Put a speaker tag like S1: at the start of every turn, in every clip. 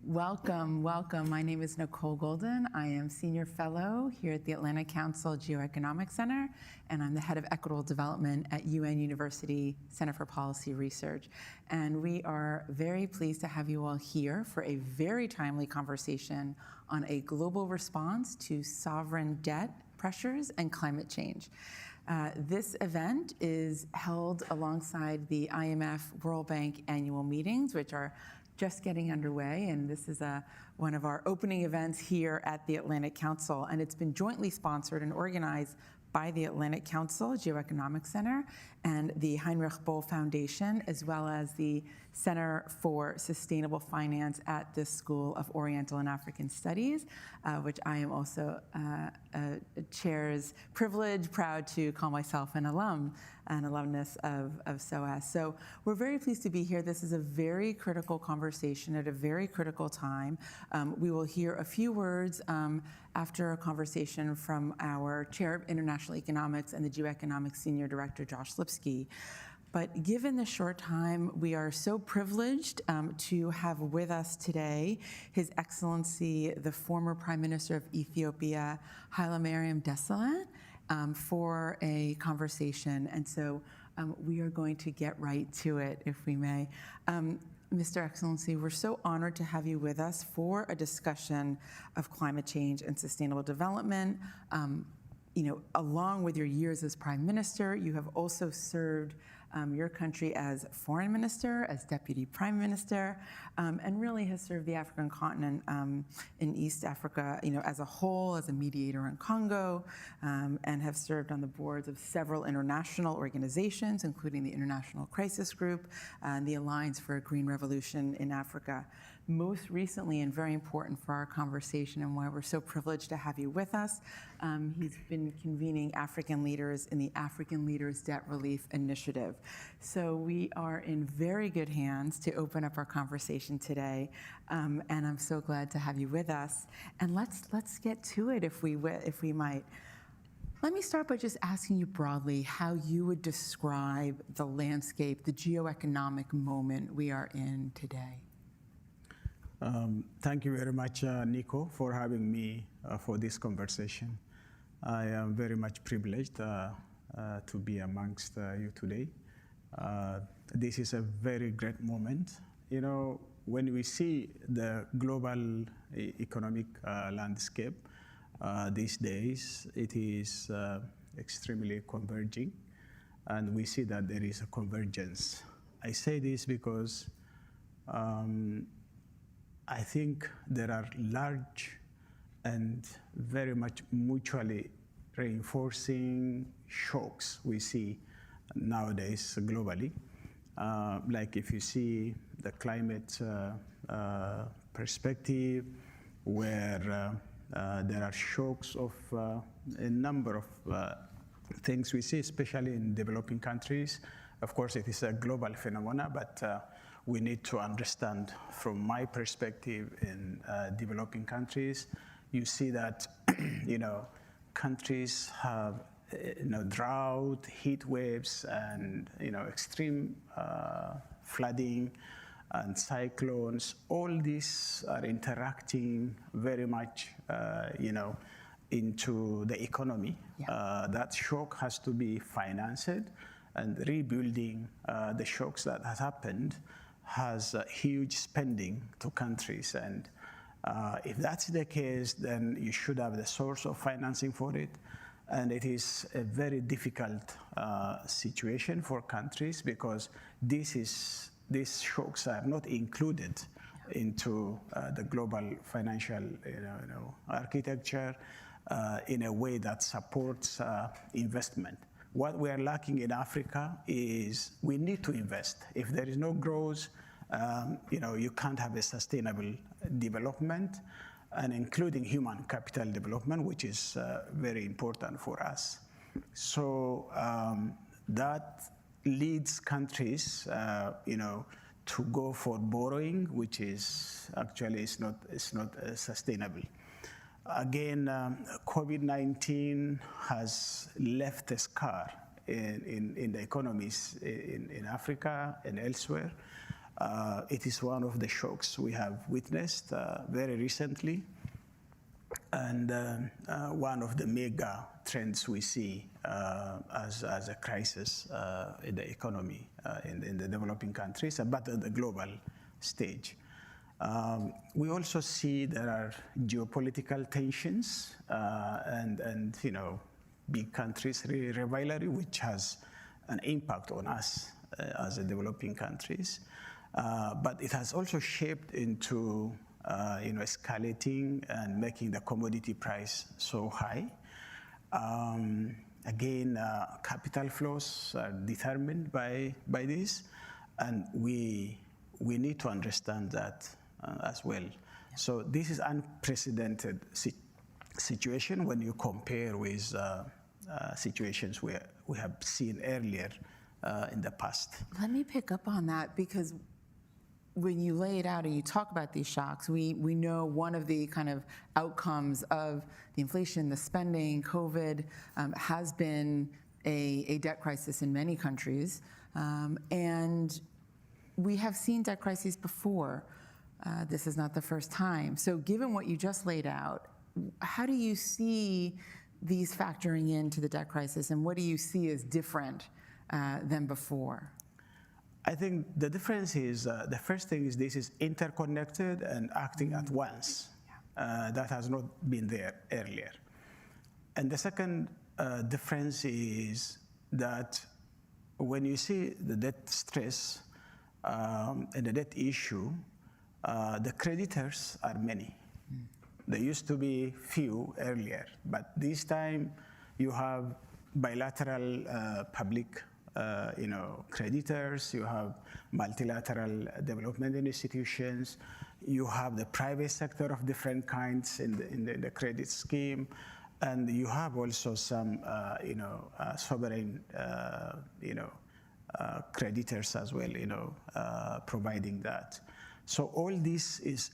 S1: Welcome, welcome. My name is Nicole Goldin. I am Senior Fellow here at the Atlantic Council Geoeconomic Center, and I'm the Head of Equitable Development at UN University Center for Policy Research. And we are very pleased to have you all here for a very timely conversation on a global response to sovereign debt pressures and climate change. This event is held alongside the IMF World Bank annual meetings, which are just getting underway, and this is one of our opening events here at the Atlantic Council, and it's been jointly sponsored and organized by the Atlantic Council Geoeconomic Center and the Heinrich Böll Foundation, as well as the Center for Sustainable Finance at the School of Oriental and African Studies, which I am also a chair's privilege, proud to call myself an alumnus of SOAS. So we're very pleased to be here. This is a very critical conversation at a very critical time. We will hear a few words after a conversation from our Chair of International Economics and the Geoeconomics Senior Director, Josh Lipsky. But given the short time, we are so privileged to have with us today His Excellency, the former Prime Minister of Ethiopia, Hailemariam Desalegn, for a conversation. And so we are going to get right to it, if we may. Mr. Excellency, we're so honored to have you with us for a discussion of climate change and sustainable development. Along with your years as Prime Minister, you have also served your country as Foreign Minister, as Deputy Prime Minister, and really has served the African continent in East Africa, as a whole, as a mediator in Congo, and have served on the boards of several international organizations, including the International Crisis Group and the Alliance for a Green Revolution in Africa. Most recently, and very important for our conversation and why we're so privileged to have you with us, he's been convening African leaders in the African Leaders Debt Relief Initiative. So we are in very good hands to open up our conversation today, and I'm so glad to have you with us. And let's get to it, if we might. Let me start by just asking you broadly how you would describe the landscape, the geoeconomic moment we are in today.
S2: Thank you very much, Nico, for having me for this conversation. I am very much privileged to be amongst you today. This is a very great moment. When we see the global economic landscape these days, it is extremely converging, and we see that there is a convergence. I say this because I think there are large and very much mutually reinforcing shocks we see nowadays globally. Like if you see the climate perspective, where there are shocks of a number of things we see, especially in developing countries. Of course, it is a global phenomena, but we need to understand, from my perspective, in developing countries, you see that countries have drought, heat waves, and extreme flooding and cyclones. All these are interacting very much, into the economy. Yeah. That shock has to be financed, and rebuilding the shocks that has happened has huge spending to countries. And if that's the case, then you should have the source of financing for it. And it is a very difficult situation for countries, because these shocks are not included into the global financial architecture in a way that supports investment. What we are lacking in Africa is we need to invest. If there is no growth, you can't have a sustainable development, and including human capital development, which is very important for us. So that leads countries, to go for borrowing, which is actually it's not sustainable. Again, COVID-19 has left a scar in the economies in Africa and elsewhere. It is one of the shocks we have witnessed very recently, and one of the mega trends we see as a crisis in the economy in the developing countries, but at the global stage. We also see there are geopolitical tensions and big countries rivalry, which has an impact on us as a developing countries. But it has also shaped into escalating and making the commodity price so high. Again, capital flows are determined by this, and we need to understand that as well. So this is unprecedented situation when you compare with situations we have seen earlier in the past.
S1: Let me pick up on that, because when you lay it out and you talk about these shocks, we know one of the kind of outcomes of the inflation, the spending, COVID, has been a debt crisis in many countries. And we have seen debt crises before. This is not the first time. So given what you just laid out, how do you see these factoring into the debt crisis, and what do you see as different than before?
S2: I think the difference is, the first thing is this is interconnected and acting at once. That has not been there earlier. And the second difference is that when you see the debt stress and the debt issue, the creditors are many. There used to be few earlier, but this time you have bilateral public creditors, you have multilateral development institutions, you have the private sector of different kinds in the credit scheme, and you have also some sovereign creditors as well, providing that. So all this is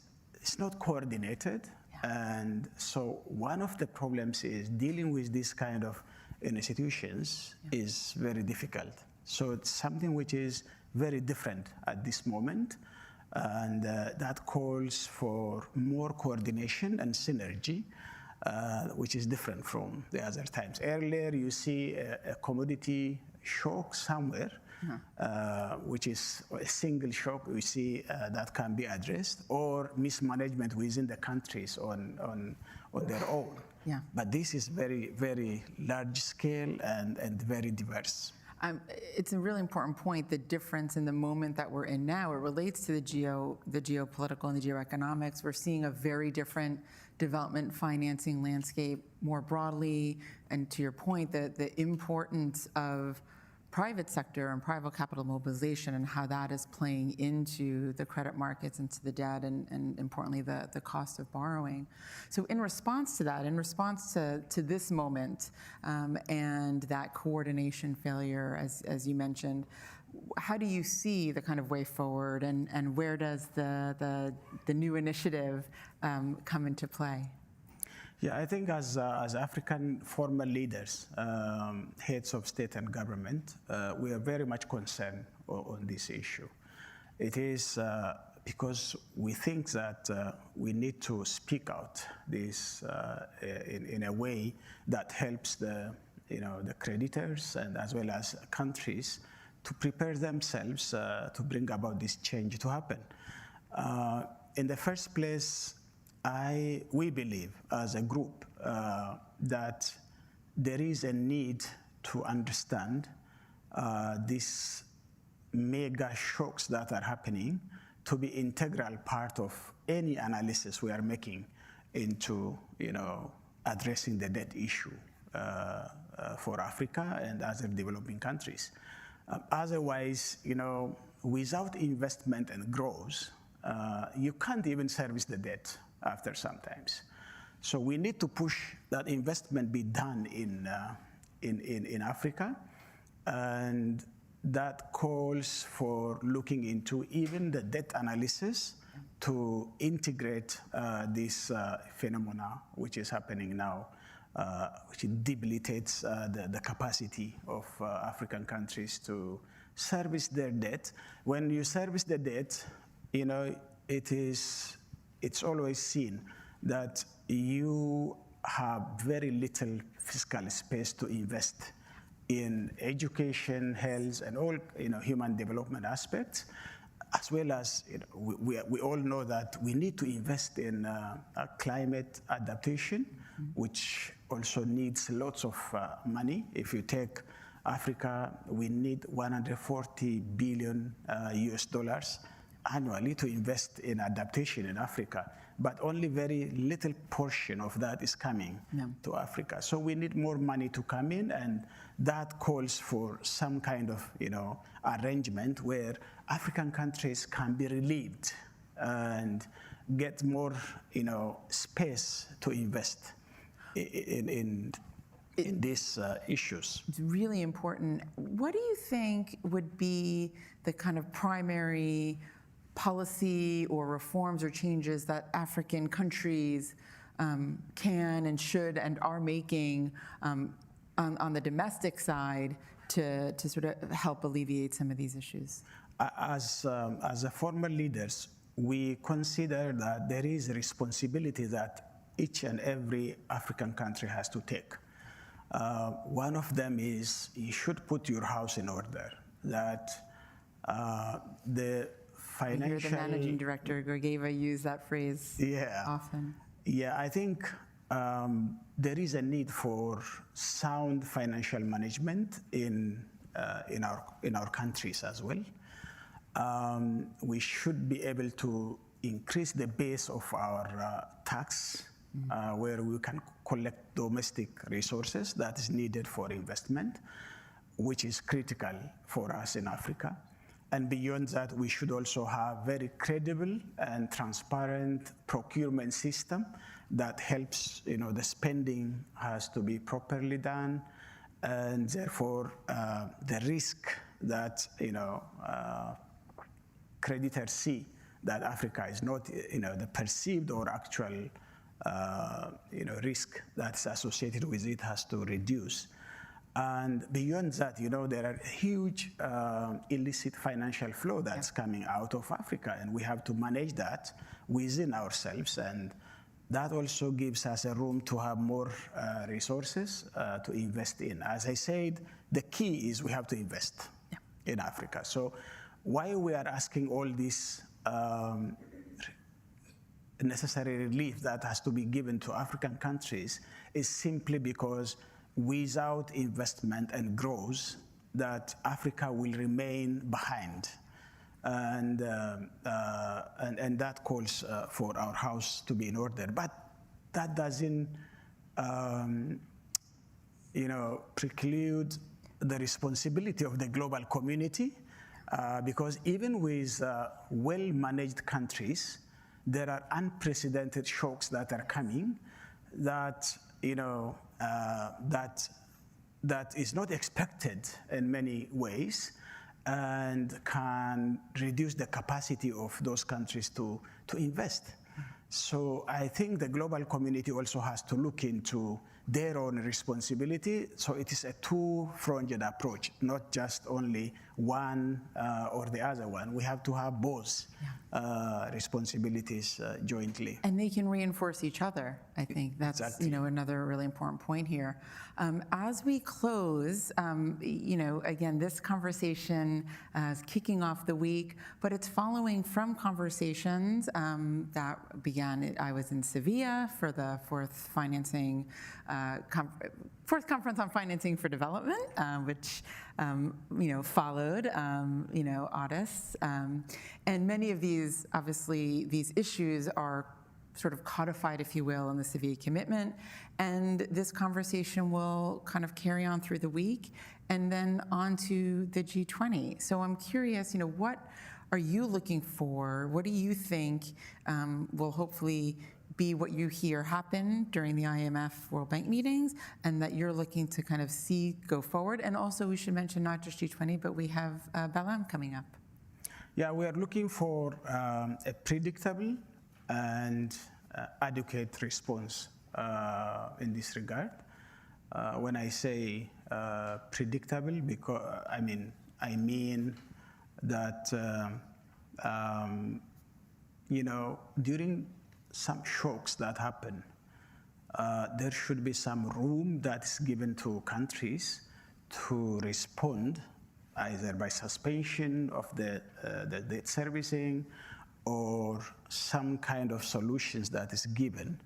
S2: not coordinated, and so one of the problems is dealing with this kind of institutions is very difficult. So it's something which is very different at this moment, and that calls for more coordination and synergy, which is different from the other times. Earlier, you see a commodity shock somewhere, which is a single shock we see that can be addressed, or mismanagement within the countries on their own. But this is very, very large scale and very diverse.
S1: It's a really important point, the difference in the moment that we're in now. It relates to the geopolitical and the geoeconomics. We're seeing a very different development financing landscape more broadly, and to your point, the importance of private sector and private capital mobilization and how that is playing into the credit markets, into the debt, and importantly, the cost of borrowing. So in response to that, in response to this moment and that coordination failure, as you mentioned, how do you see the kind of way forward, and where does the new initiative come into play?
S2: Yeah, I think as African former leaders, heads of state and government, we are very much concerned on this issue. It is because we think that we need to speak out this in a way that helps the creditors and as well as countries to prepare themselves to bring about this change to happen. In the first place, we believe as a group that there is a need to understand these mega shocks that are happening to be integral part of any analysis we are making into addressing the debt issue for Africa and other developing countries. Otherwise, without investment and growth, you can't even service the debt after sometimes. So we need to push that investment be done in Africa, and that calls for looking into even the debt analysis to integrate this phenomena which is happening now, which debilitates the capacity of African countries to service their debt. When you service the debt, you know, it's always seen that you have very little fiscal space to invest in education, health, and all, you know, human development aspects, as well as, you know, we all know that we need to invest in climate adaptation, which also needs lots of money. If you take Africa, we need 140 billion US dollars annually to invest in adaptation in Africa, but only very little portion of that is coming to Africa. So we need more money to come in, and that calls for some kind of, you know, arrangement where African countries can be relieved and get more, you know, space to invest in these issues.
S1: It's really important. What do you think would be the kind of primary policy or reforms or changes that African countries can and should and are making on the domestic side to sort of help alleviate some of these issues?
S2: As a former leaders, we consider that there is a responsibility that each and every African country has to take. One of them is you should put your house in order, that the financial...
S1: I hear the managing director, Gorgeva, use that phrase often.
S2: Yeah, I think there is a need for sound financial management in our countries as well. We should be able to increase the base of our tax, where we can collect domestic resources that is needed for investment, which is critical for us in Africa. And beyond that, we should also have very credible and transparent procurement system that helps, you know, the spending has to be properly done, and therefore the risk that, you know, creditors see that Africa is not, you know, the perceived or actual, you know, risk that's associated with it has to reduce. And beyond that, you know, there are huge illicit financial flow that's coming out of Africa, and we have to manage that within ourselves. And that also gives us a room to have more resources to invest in. As I said, the key is we have to invest in Africa. So why we are asking all this necessary relief that has to be given to African countries is simply because without investment and growth, that Africa will remain behind. And that calls for our house to be in order. But that doesn't, you know, preclude the responsibility of the global community, because even with well-managed countries, there are unprecedented shocks that are coming that, you know, that is not expected in many ways, and can reduce the capacity of those countries to invest. So I think the global community also has to look into their own responsibility. So it is a two-pronged approach, not just only one or the other one. We have to have both responsibilities jointly.
S1: And they can reinforce each other. I think that's you know, another really important point here. As we close, you know, again, this conversation is kicking off the week, but it's following from conversations that began. I was in Sevilla for the fourth conference on financing for development, which you know, followed you know, Addis, and many of these, obviously, these issues are sort of codified, if you will, in the Sevilla commitment, and this conversation will kind of carry on through the week, and then on to the G20. So I'm curious, you know, what are you looking for? What do you think will hopefully be what you hear happen during the IMF World Bank meetings, and that you're looking to kind of see go forward? And also, we should mention not just G20, but we have Balam coming up.
S2: Yeah, we are looking for a predictable and adequate response in this regard. When I say predictable, because I mean, I mean that, during some shocks that happen, there should be some room that is given to countries to respond, either by suspension of the debt servicing or some kind of solutions that is given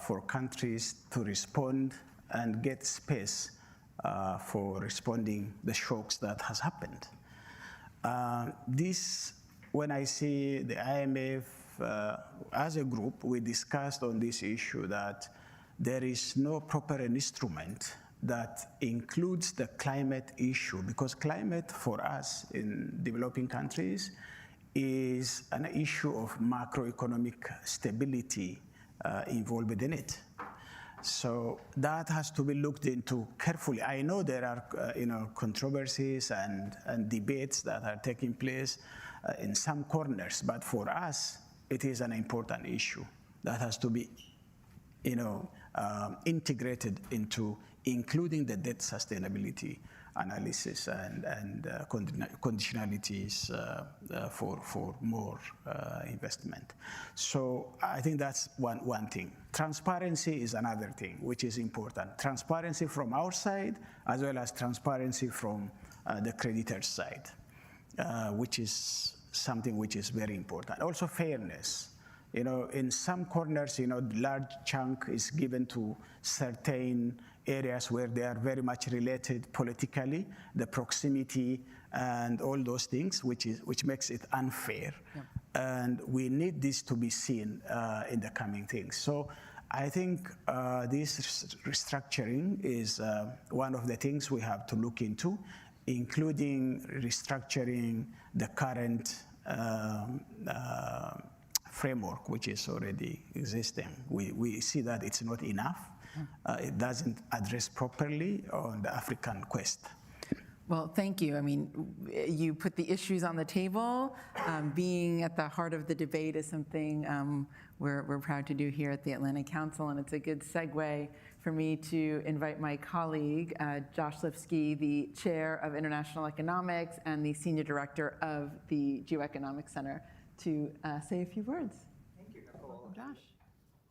S2: for countries to respond and get space for responding the shocks that has happened. When I see the IMF as a group, we discussed on this issue that there is no proper instrument that includes the climate issue, because climate for us in developing countries is an issue of macroeconomic stability involved in it. So that has to be looked into carefully. I know there are controversies and debates that are taking place in some corners, but for us, it is an important issue that has to be integrated into including the debt sustainability analysis and conditionalities for more investment. So I think that's one thing. Transparency is another thing, which is important. Transparency from our side, as well as transparency from the creditor's side, which is something which is very important. Also fairness. In some corners, large chunk is given to certain areas where they are very much related politically, the proximity and all those things, which makes it unfair. Yeah. And we need this to be seen in the coming things. So I think this restructuring is one of the things we have to look into, including restructuring the current framework, which is already existing. We see that it's not enough. It doesn't address properly on the African quest.
S1: Well, thank you. I mean, you put the issues on the table. Being at the heart of the debate is something we're proud to do here at the Atlantic Council, and it's a good segue for me to invite my colleague, Josh Lipsky, the Chair of International Economics and the Senior Director of the Geoeconomic Center, to say a few words.
S3: Thank you, Nicole.
S1: Welcome, Josh.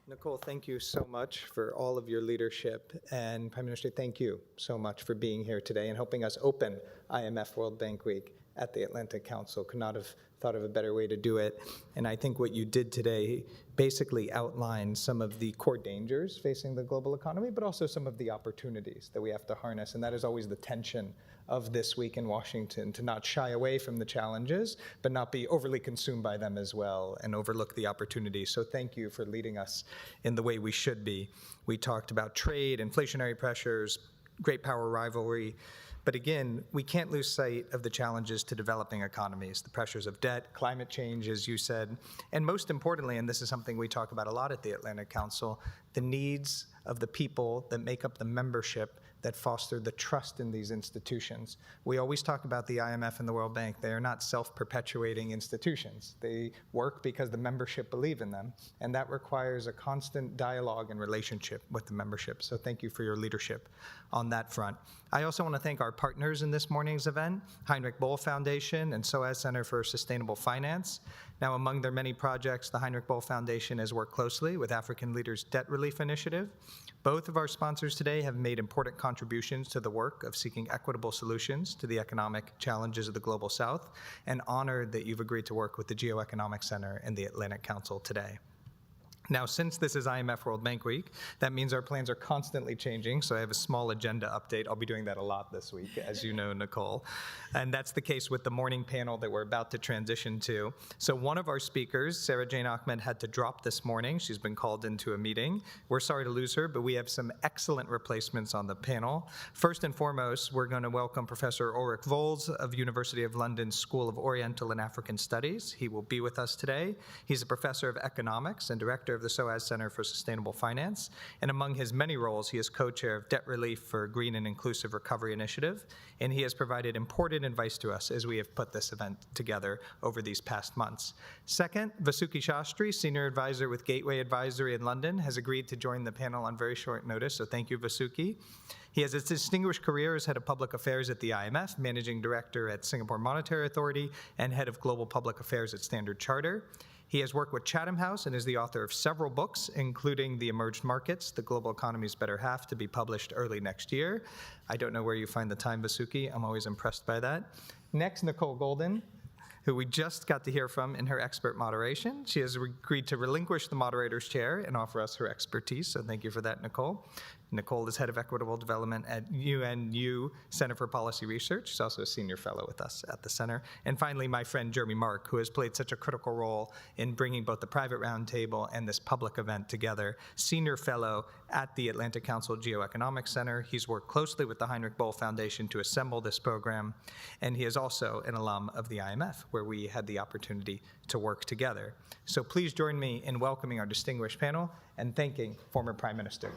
S3: Nicole, thank you so much for all of your leadership. And Prime Minister, thank you so much for being here today and helping us open IMF World Bank Week at the Atlantic Council. Could not have thought of a better way to do it. And I think what you did today basically outlined some of the core dangers facing the global economy, but also some of the opportunities that we have to harness. And that is always the tension of this week in Washington, to not shy away from the challenges, but not be overly consumed by them as well and overlook the opportunities. So thank you for leading us in the way we should be. We talked about trade, inflationary pressures, great power rivalry. But again, we can't lose sight of the challenges to developing economies, the pressures of debt, climate change, as you said, and most importantly, and this is something we talk about a lot at the Atlantic Council, the needs of the people that make up the membership that foster the trust in these institutions. We always talk about the IMF and the World Bank. They are not self-perpetuating institutions. They work because the membership believe in them, and that requires a constant dialogue and relationship with the membership. So thank you for your leadership on that front. I also want to thank our partners in this morning's event, Heinrich Böll Foundation and SOAS Center for Sustainable Finance. Now, among their many projects, the Heinrich Böll Foundation has worked closely with African Leaders Debt Relief Initiative. Both of our sponsors today have made important contributions to the work of seeking equitable solutions to the economic challenges of the Global South, and honored that you've agreed to work with the Geoeconomic Center and the Atlantic Council today. Now, since this is IMF World Bank Week, that means our plans are constantly changing, so I have a small agenda update. I'll be doing that a lot this week, as you know, Nicole. And that's the case with the morning panel that we're about to transition to. So one of our speakers, Sarah Jane Ahmed, had to drop this morning. She's been called into a meeting. We're sorry to lose her, but we have some excellent replacements on the panel. First and foremost, we're going to welcome Professor Ulrich Volz of University of London School of Oriental and African Studies. He will be with us today. He's a professor of economics and director director of the SOAS Center for Sustainable Finance. And among his many roles, he is co-chair of Debt Relief for Green and Inclusive Recovery Initiative. And he has provided important advice to us as we have put this event together over these past months. Second, Vasuki Shastry, senior advisor with Gateway Advisory in London, has agreed to join the panel on very short notice, so thank you, Vasuki. He has a distinguished career as head of public affairs at the IMF, managing director at Singapore Monetary Authority, and head of global public affairs at Standard Chartered. He has worked with Chatham House and is the author of several books, including The Emerged Markets, The Global Economy's Better Half, to be published early next year. I don't know where you find the time, Vasuki. I'm always impressed by that. Next, Nicole Goldin, who we just got to hear from in her expert moderation. She has agreed to relinquish the moderator's chair and offer us her expertise, so thank you for that, Nicole. Nicole is head of equitable development at UNU Center for Policy Research. She's also a senior fellow with us at the center. And finally, my friend Jeremy Mark, who has played such a critical role in bringing both the private roundtable and this public event together, senior fellow at the Atlantic Council Geoeconomic Center. He's worked closely with the Heinrich Böll Foundation to assemble this program, and he is also an alum of the IMF, where we had the opportunity to work together. So please join me in welcoming our distinguished panel and thanking former Prime Minister.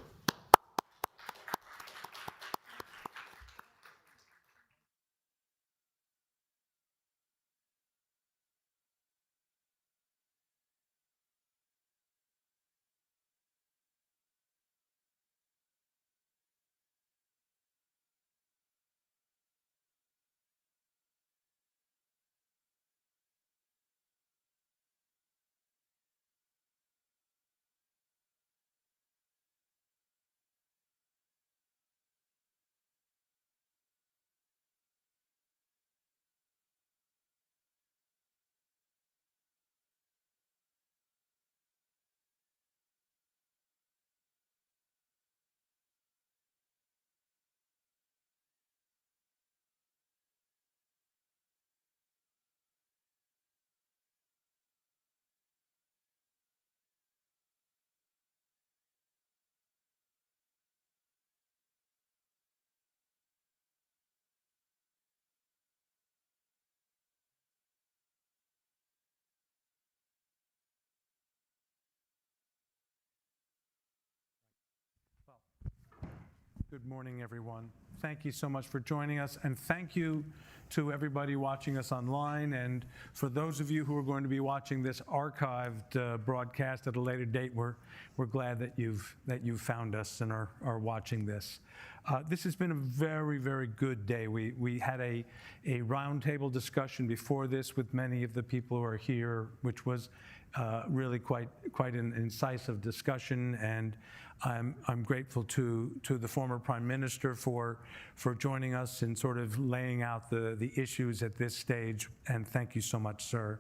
S4: Good morning, everyone. Thank you so much for joining us, and thank you to everybody watching us online. And for those of you who are going to be watching this archived broadcast at a later date, we're glad that you've found us and are watching this. This has been a very, very good day. We had a roundtable discussion before this with many of the people who are here, which was really quite an incisive discussion, and I'm grateful to the former Prime Minister for joining us and sort of laying out the issues at this stage, and thank you so much, sir.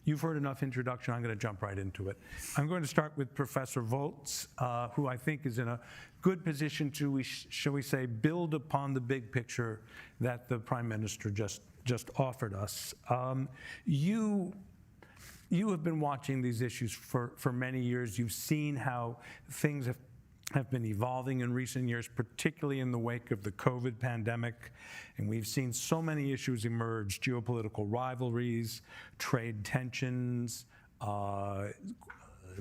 S4: You've heard enough introduction. I'm going to jump right into it. I'm going to start with Professor Volz, who I think is in a good position to, shall we say, build upon the big picture that the Prime Minister just offered us. You have been watching these issues for many years. You've seen how things have been evolving in recent years, particularly in the wake of the COVID pandemic. And we've seen so many issues emerge: geopolitical rivalries, trade tensions,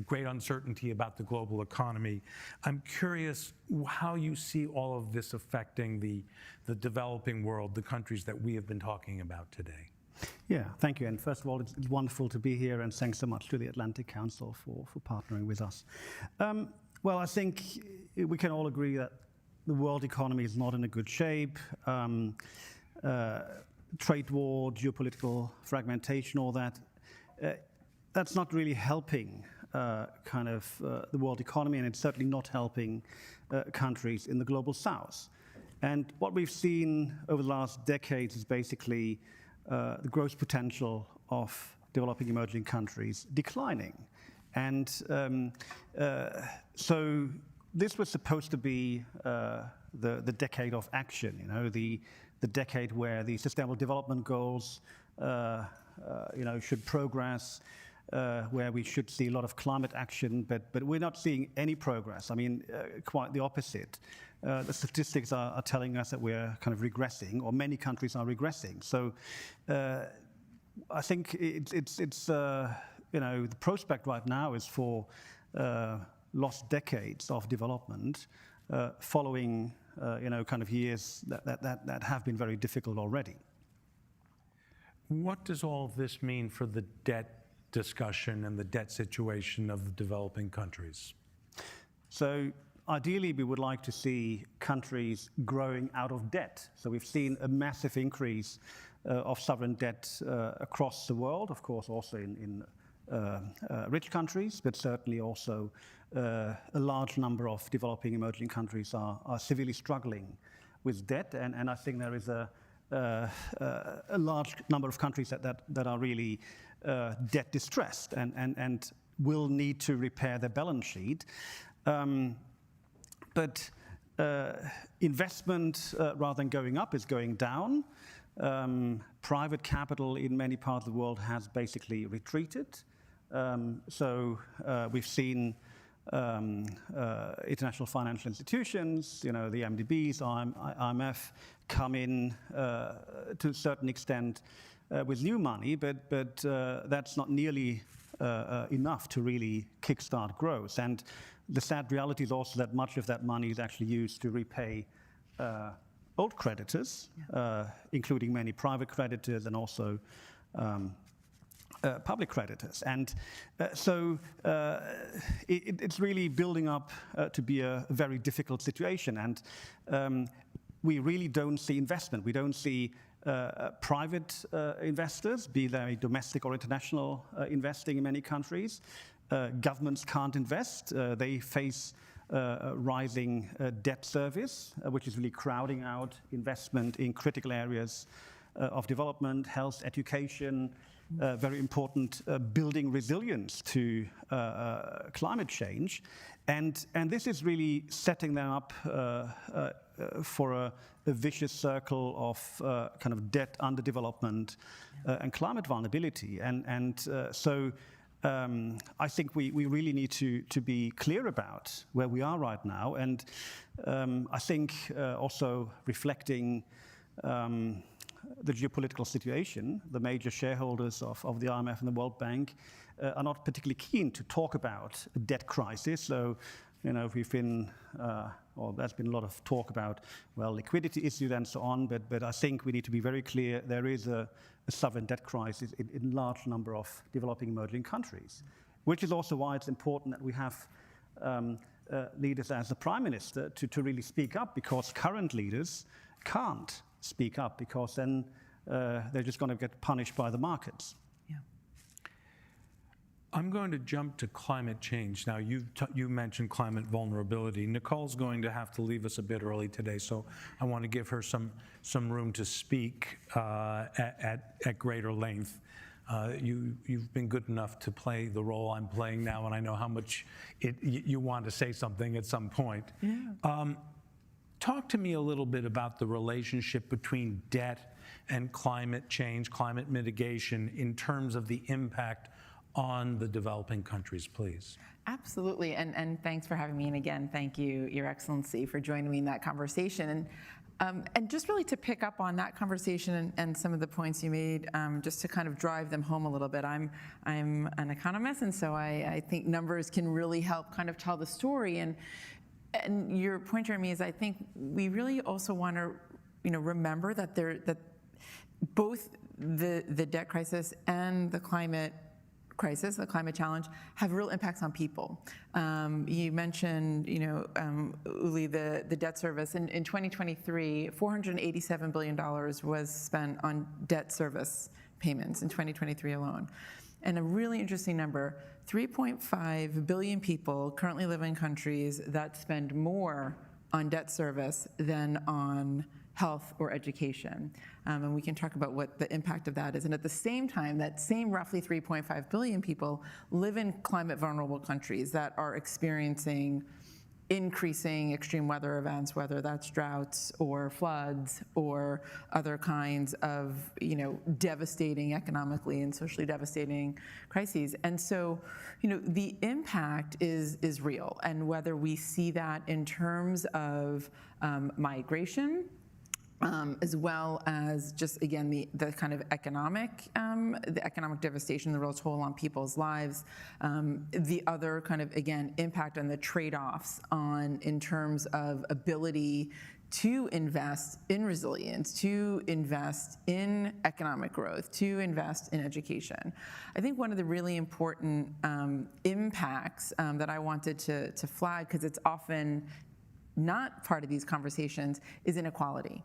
S4: great uncertainty about the global economy. I'm curious how you see all of this affecting the developing world, the countries that we have been talking about today.
S5: Yeah, thank you. And first of all, it's wonderful to be here, and thanks so much to the Atlantic Council for partnering with us. Well, I think we can all agree that the world economy is not in a good shape. Trade war, geopolitical fragmentation, all that, that's not really helping the world economy, and it's certainly not helping countries in the global south. And what we've seen over the last decades is basically the growth potential of developing emerging countries declining. And so this was supposed to be the decade of action, the decade where the Sustainable Development Goals should progress, where we should see a lot of climate action, but we're not seeing any progress. I mean, quite the opposite. The statistics are telling us that we're kind of regressing, or many countries are regressing. So I think it's the prospect right now is for lost decades of development following, kind of years that have been very difficult already.
S4: What does all of this mean for the debt discussion and the debt situation of the developing countries?
S5: So ideally, we would like to see countries growing out of debt. So we've seen a massive increase of sovereign debt across the world, of course, also in rich countries, but certainly also a large number of developing emerging countries are severely struggling with debt. And I think there is a large number of countries that are really debt distressed and will need to repair their balance sheet. But investment, rather than going up, is going down. Private capital in many parts of the world has basically retreated. So we've seen international financial institutions, the MDBs, IMF, come in to a certain extent with new money, but that's not nearly enough to really kickstart growth. And the sad reality is also that much of that money is actually used to repay old creditors, including many private creditors and also public creditors. And so it's really building up to be a very difficult situation. And we really don't see investment. We don't see private investors, be they domestic or international, investing in many countries. Governments can't invest. They face rising debt service, which is really crowding out investment in critical areas of development, health, education, very important building resilience to climate change. And this is really setting them up for a vicious circle of kind of debt underdevelopment and climate vulnerability. And so I think we really need to be clear about where we are right now. And I think also reflecting the geopolitical situation, the major shareholders of the IMF and the World Bank are not particularly keen to talk about a debt crisis. So, we've been, or there's been a lot of talk about, liquidity issues and so on, but I think we need to be very clear there is a sovereign debt crisis in a large number of developing emerging countries, which is also why it's important that we have leaders as the Prime Minister to really speak up, because current leaders can't speak up, because then they're just going to get punished by the markets.
S1: Yeah.
S4: I'm going to jump to climate change. Now, you mentioned climate vulnerability. Nicole's going to have to leave us a bit early today, so I want to give her some room to speak at greater length. You've been good enough to play the role I'm playing now, and I know how much you want to say something at some point. Yeah. Talk to me a little bit about the relationship between debt and climate change, climate mitigation, in terms of the impact on the developing countries, please.
S1: Absolutely, and thanks for having me. And again, thank you, Your Excellency, for joining me in that conversation. And just really to pick up on that conversation and some of the points you made, just to kind of drive them home a little bit. I'm an economist, and so I think numbers can really help kind of tell the story. And your point, Jeremy, is I think we really also want to, remember that that both the debt crisis and the climate crisis, the climate challenge, have real impacts on people. You mentioned, Uli, the debt service. In 2023, $487 billion was spent on debt service payments in 2023 alone. And a really interesting number, 3.5 billion people currently live in countries that spend more on debt service than on health or education. And we can talk about what the impact of that is. And at the same time, that same roughly 3.5 billion people live in climate vulnerable countries that are experiencing increasing extreme weather events, whether that's droughts or floods or other kinds of, devastating economically and socially devastating crises. And so, the impact is real. And whether we see that in terms of migration, as well as just, again, the kind of economic devastation, the real toll on people's lives, the other kind of, again, impact on the trade-offs in terms of ability to invest in resilience, to invest in economic growth, to invest in education. I think one of the really important impacts that I wanted to flag, because it's often not part of these conversations, is inequality.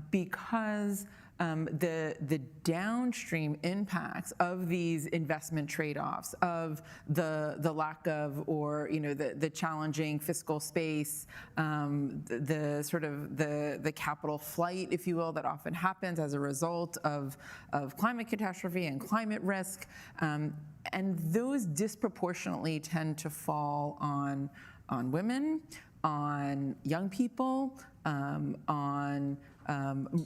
S1: Because the downstream impacts of these investment trade-offs, of the lack of, or the challenging fiscal space, the sort of the capital flight, if you will, that often happens as a result of climate catastrophe and climate risk, and those disproportionately tend to fall on women, on young people, on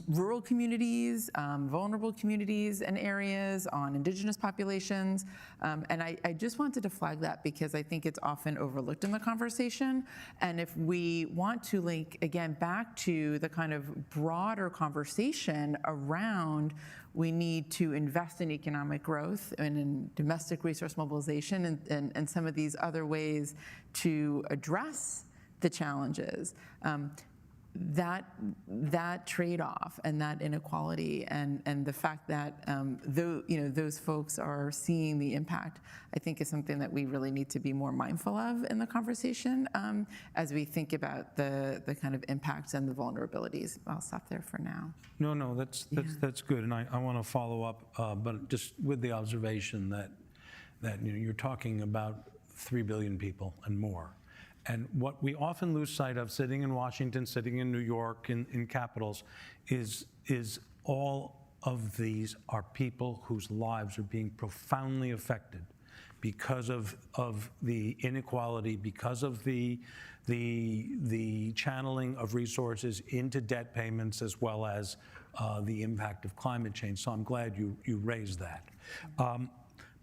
S1: rural communities, vulnerable communities and areas, on indigenous populations. And I just wanted to flag that because I think it's often overlooked in the conversation. And if we want to link, again, back to the kind of broader conversation around we need to invest in economic growth and in domestic resource mobilization and some of these other ways to address the challenges, that trade-off and that inequality and the fact that those folks are seeing the impact, I think is something that we really need to be more mindful of in the conversation as we think about the kind of impacts and the vulnerabilities. I'll stop there for now.
S4: No, that's good, and I want to follow up, but just with the observation that you're talking about 3 billion people and more. And what we often lose sight of sitting in Washington, sitting in New York, in capitals, is all of these are people whose lives are being profoundly affected because of the inequality, because of the channeling of resources into debt payments, as well as the impact of climate change. So I'm glad you raised that.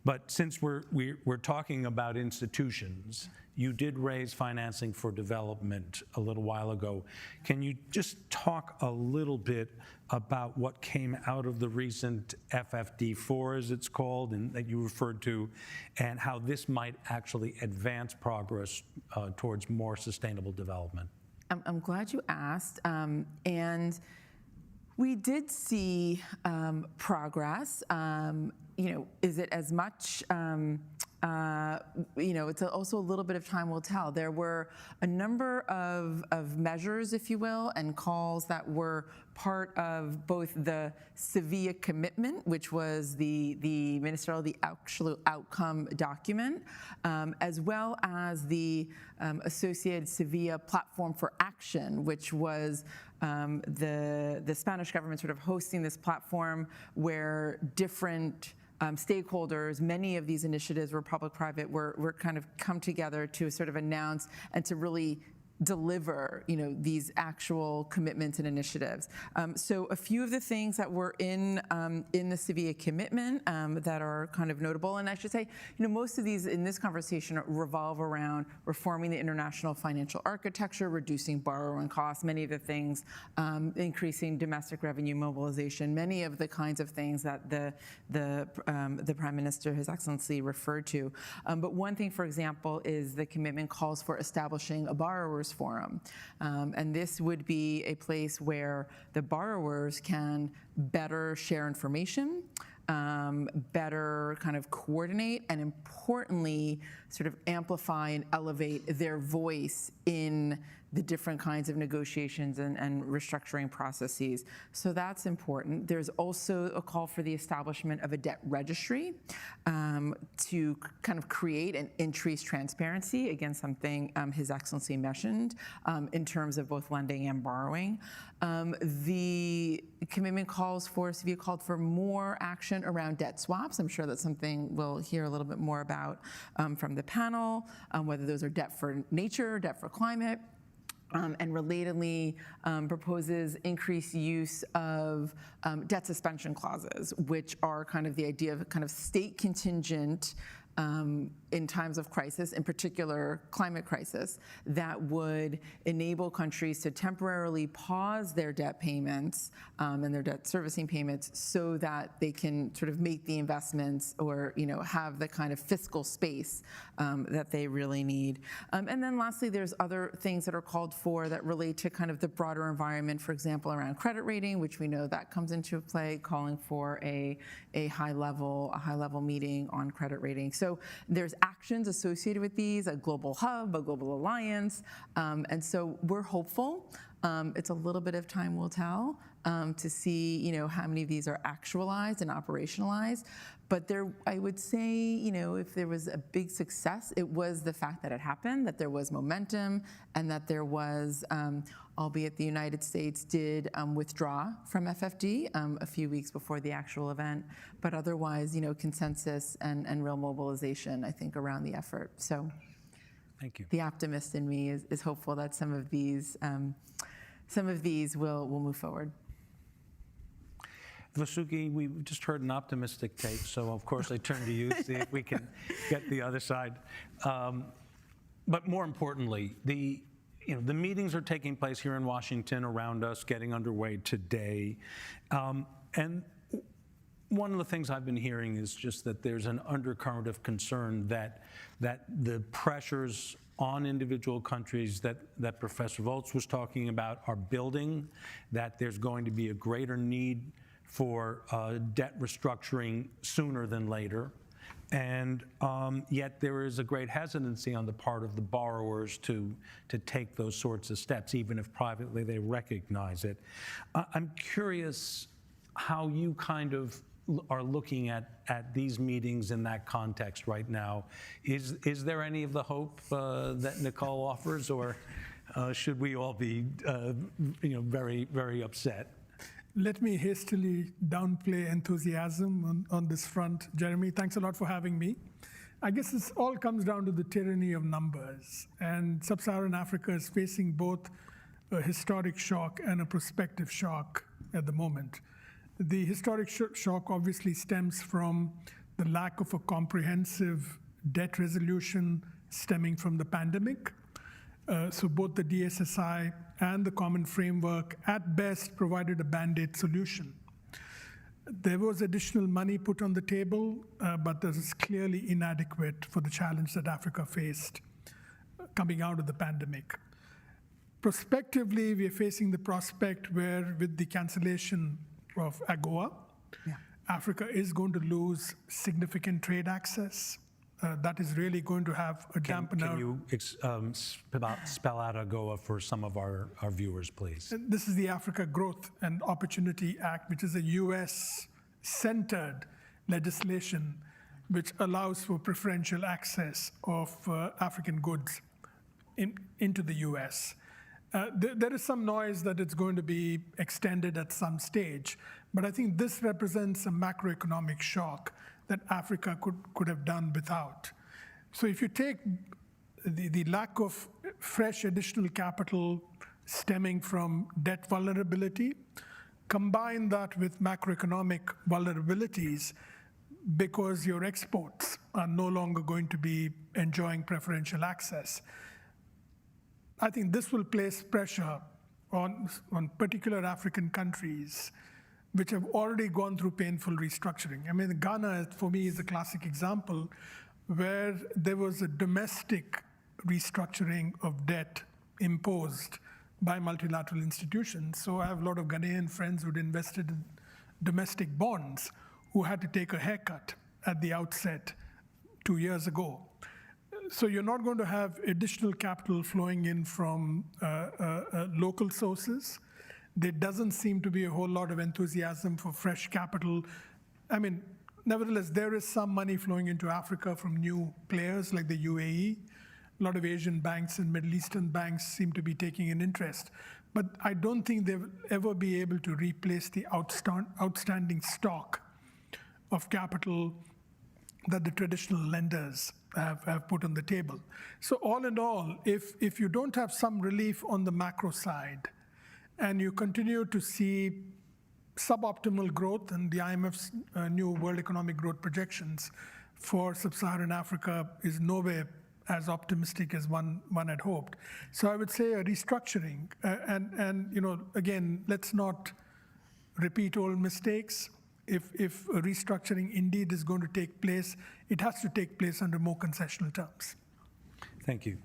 S4: But since we're talking about institutions, you did raise financing for development a little while ago. Can you just talk a little bit about what came out of the recent FFD4, as it's called, and that you referred to, and how this might actually advance progress towards more sustainable development?
S1: I'm glad you asked. And we did see progress. Is it as much? It's also a little bit of time will tell. There were a number of measures, if you will, and calls that were part of both the Sevilla commitment, which was the ministerial, the actual outcome document, as well as the associated Sevilla platform for action, which was the Spanish government sort of hosting this platform where different stakeholders, many of these initiatives were public-private, were kind of come together to sort of announce and to really deliver, these actual commitments and initiatives. So a few of the things that were in the Sevilla commitment that are kind of notable, and I should say, most of these in this conversation revolve around reforming the international financial architecture, reducing borrowing costs, many of the things, increasing domestic revenue mobilization, many of the kinds of things that the Prime Minister, His Excellency, referred to. But one thing, for example, is the commitment calls for establishing a borrowers forum. And this would be a place where the borrowers can better share information, better kind of coordinate, and importantly, sort of amplify and elevate their voice in the different kinds of negotiations and restructuring processes. So that's important. There's also a call for the establishment of a debt registry to kind of create and increase transparency, again, something His Excellency mentioned in terms of both lending and borrowing. The commitment Sevilla called for more action around debt swaps. I'm sure that's something we'll hear a little bit more about from the panel, whether those are debt for nature or debt for climate. And relatedly proposes increased use of debt suspension clauses, which are kind of the idea of kind of state contingent in times of crisis, in particular climate crisis, that would enable countries to temporarily pause their debt payments and their debt servicing payments so that they can sort of make the investments or have the kind of fiscal space that they really need. And then lastly, there's other things that are called for that relate to kind of the broader environment, for example, around credit rating, which we know that comes into play, calling for a high level meeting on credit rating. So there's actions associated with these, a global hub, a global alliance, and so we're hopeful. It's a little bit of time will tell to see, how many of these are actualized and operationalized. But I would say, if there was a big success, it was the fact that it happened, that there was momentum, and that there was, albeit the United States did withdraw from FFD a few weeks before the actual event, but otherwise, consensus and real mobilization, I think, around the effort. So,
S4: thank you.
S1: The optimist in me is hopeful that some of these will move forward.
S4: Vasuki, we just heard an optimistic take, so of course I turn to you to see if we can get the other side. But more importantly, the meetings are taking place here in Washington around us, getting underway today. And one of the things I've been hearing is just that there's an undercurrent of concern that the pressures on individual countries that Professor Volz was talking about are building, that there's going to be a greater need for debt restructuring sooner than later. And yet there is a great hesitancy on the part of the borrowers to take those sorts of steps, even if privately they recognize it. I'm curious how you kind of are looking at these meetings in that context right now. Is there any of the hope that Nicole offers, or should we all be very, very upset?
S6: Let me hastily downplay enthusiasm on this front. Jeremy, thanks a lot for having me. I guess this all comes down to the tyranny of numbers. And sub-Saharan Africa is facing both a historic shock and a prospective shock at the moment. The historic shock obviously stems from the lack of a comprehensive debt resolution stemming from the pandemic. So both the DSSI and the common framework at best provided a Band-Aid solution. There was additional money put on the table, but this is clearly inadequate for the challenge that Africa faced coming out of the pandemic. Prospectively, we are facing the prospect where with the cancellation of AGOA, Africa is going to lose significant trade access. That is really going to have a dampener.
S4: Can you spell out AGOA for some of our viewers, please?
S6: This is the Africa Growth and Opportunity Act, which is a US-centered legislation which allows for preferential access of African goods into the US. There is some noise that it's going to be extended at some stage, but I think this represents a macroeconomic shock that Africa could have done without. So if you take the lack of fresh additional capital stemming from debt vulnerability, combine that with macroeconomic vulnerabilities because your exports are no longer going to be enjoying preferential access, I think this will place pressure on particular African countries which have already gone through painful restructuring. I mean, Ghana, for me, is a classic example where there was a domestic restructuring of debt imposed by multilateral institutions. So I have a lot of Ghanaian friends who'd invested in domestic bonds who had to take a haircut at the outset 2 years ago. So you're not going to have additional capital flowing in from local sources. There doesn't seem to be a whole lot of enthusiasm for fresh capital. I mean, nevertheless, there is some money flowing into Africa from new players like the UAE. A lot of Asian banks and Middle Eastern banks seem to be taking an interest. But I don't think they'll ever be able to replace the outstanding stock of capital that the traditional lenders have put on the table. So all in all, if you don't have some relief on the macro side, and you continue to see suboptimal growth, and the IMF's new World Economic Growth projections for sub-Saharan Africa is nowhere as optimistic as one had hoped. So I would say a restructuring, and again, let's not repeat old mistakes. If a restructuring indeed is going to take place, it has to take place under more concessional terms.
S4: Thank you.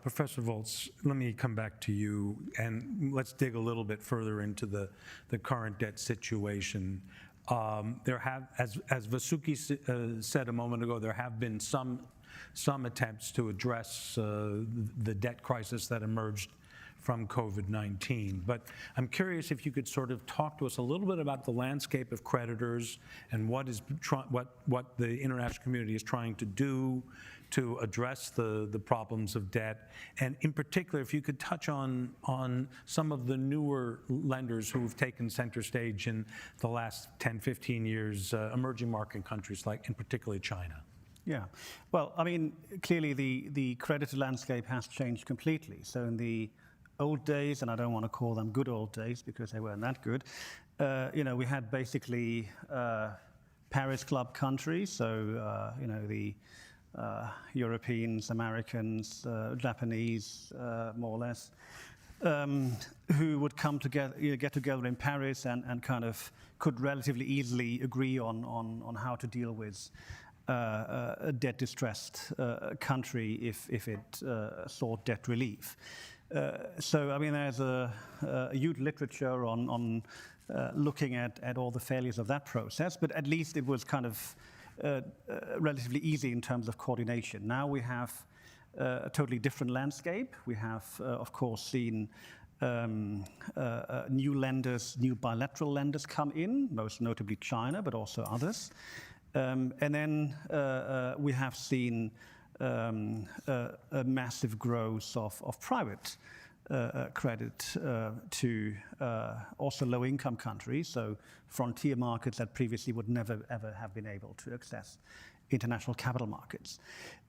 S4: Professor Volz, let me come back to you, and let's dig a little bit further into the current debt situation. There have, as Vasuki said a moment ago, there have been some attempts to address the debt crisis that emerged from COVID-19. But I'm curious if you could sort of talk to us a little bit about the landscape of creditors and what the international community is trying to do to address the problems of debt. And in particular, if you could touch on some of the newer lenders who've taken center stage in the last 10, 15 years, emerging market countries like, in particularly China.
S5: Yeah, well, I mean, clearly the creditor landscape has changed completely. So in the old days, and I don't want to call them good old days because they weren't that good, we had basically Paris Club countries, so the Europeans, Americans, Japanese, more or less, who would come together, get together in Paris and kind of could relatively easily agree on how to deal with a debt-distressed country if it sought debt relief. So, I mean, there's a huge literature on looking at all the failures of that process, but at least it was kind of relatively easy in terms of coordination. Now we have a totally different landscape. We have, of course, seen new lenders, new bilateral lenders come in, most notably China, but also others. And then we have seen a massive growth of private credit to also low-income countries, so frontier markets that previously would never, ever have been able to access international capital markets.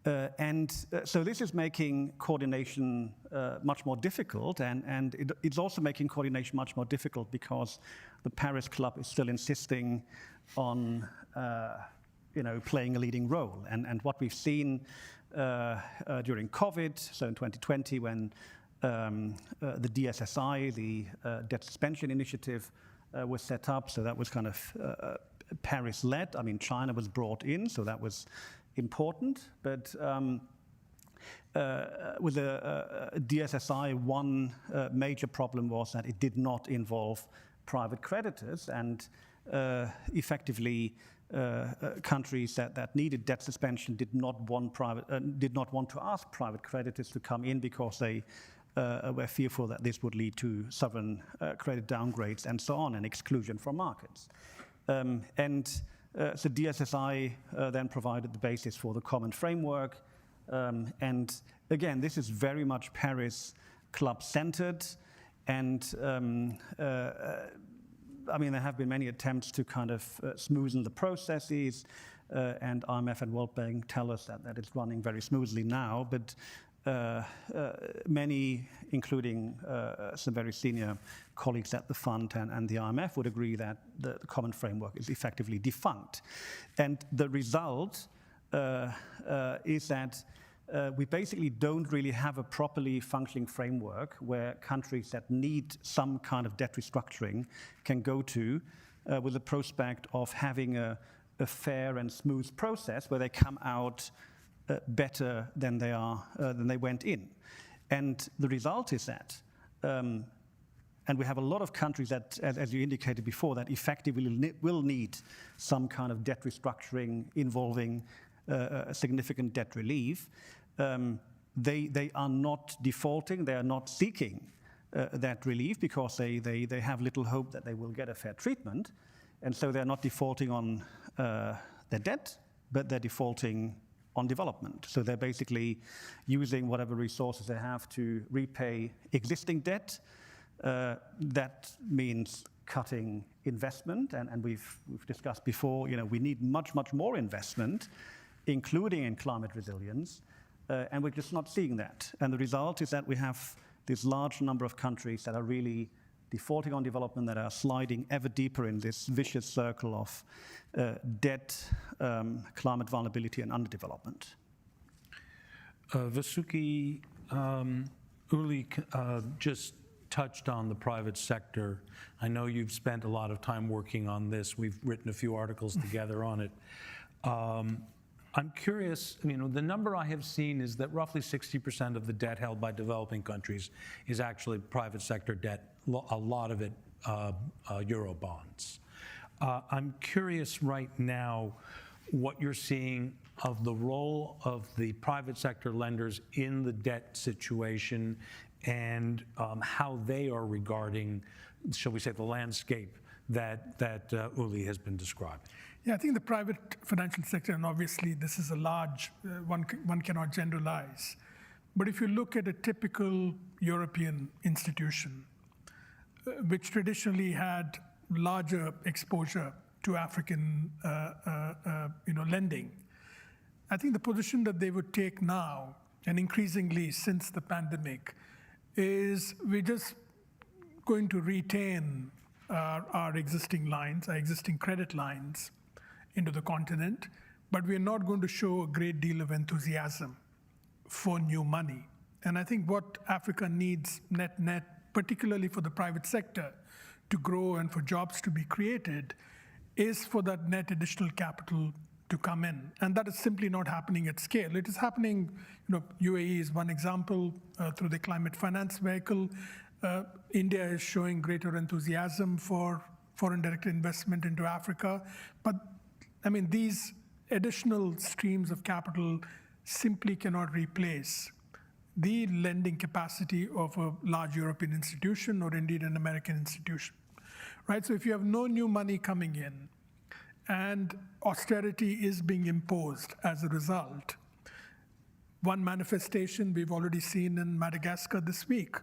S5: So this is making coordination much more difficult, and it's also making coordination much more difficult because the Paris Club is still insisting on playing a leading role. And what we've seen during COVID, so in 2020, when the DSSI, the Debt Suspension Initiative, was set up, so that was kind of Paris-led. I mean, China was brought in, so that was important. But with the DSSI, one major problem was that it did not involve private creditors, and effectively countries that needed debt suspension did not want to ask private creditors to come in because they were fearful that this would lead to sovereign credit downgrades and so on, and exclusion from markets. So DSSI then provided the basis for the common framework. And again, this is very much Paris Club-centered. And I mean, there have been many attempts to kind of smoothen the processes. And IMF and World Bank tell us that it's running very smoothly now. But many, including some very senior colleagues at the fund and the IMF, would agree that the common framework is effectively defunct. And the result is that we basically don't really have a properly functioning framework where countries that need some kind of debt restructuring can go to with the prospect of having a fair and smooth process where they come out better than they went in. And the result is that, and we have a lot of countries that, as you indicated before, that effectively will need some kind of debt restructuring involving significant debt relief. They are not defaulting, they are not seeking that relief because they have little hope that they will get a fair treatment. And so they're not defaulting on their debt, but they're defaulting on development. So they're basically using whatever resources they have to repay existing debt. That means cutting investment, and we've discussed before, we need much, much more investment, including in climate resilience, and we're just not seeing that. And the result is that we have this large number of countries that are really defaulting on development, that are sliding ever deeper in this vicious circle of debt, climate vulnerability, and underdevelopment.
S4: Vasuki, Uli just touched on the private sector. I know you've spent a lot of time working on this. We've written a few articles together on it. I'm curious, the number I have seen is that roughly 60% of the debt held by developing countries is actually private sector debt, a lot of it Euro bonds. I'm curious right now what you're seeing of the role of the private sector lenders in the debt situation and how they are regarding, shall we say, the landscape that Uli has been describing.
S6: Yeah, I think the private financial sector, and obviously this is a large, one cannot generalize. But if you look at a typical European institution, which traditionally had larger exposure to African lending, I think the position that they would take now, and increasingly since the pandemic, is we're just going to retain our existing lines, our existing credit lines into the continent, but we're not going to show a great deal of enthusiasm for new money. And I think what Africa needs net, particularly for the private sector to grow and for jobs to be created, is for that net additional capital to come in. And that is simply not happening at scale. It is happening, UAE is one example through the climate finance vehicle. India is showing greater enthusiasm for foreign direct investment into Africa. But these additional streams of capital simply cannot replace the lending capacity of a large European institution or indeed an American institution, right? So if you have no new money coming in and austerity is being imposed as a result, one manifestation we've already seen in Madagascar this week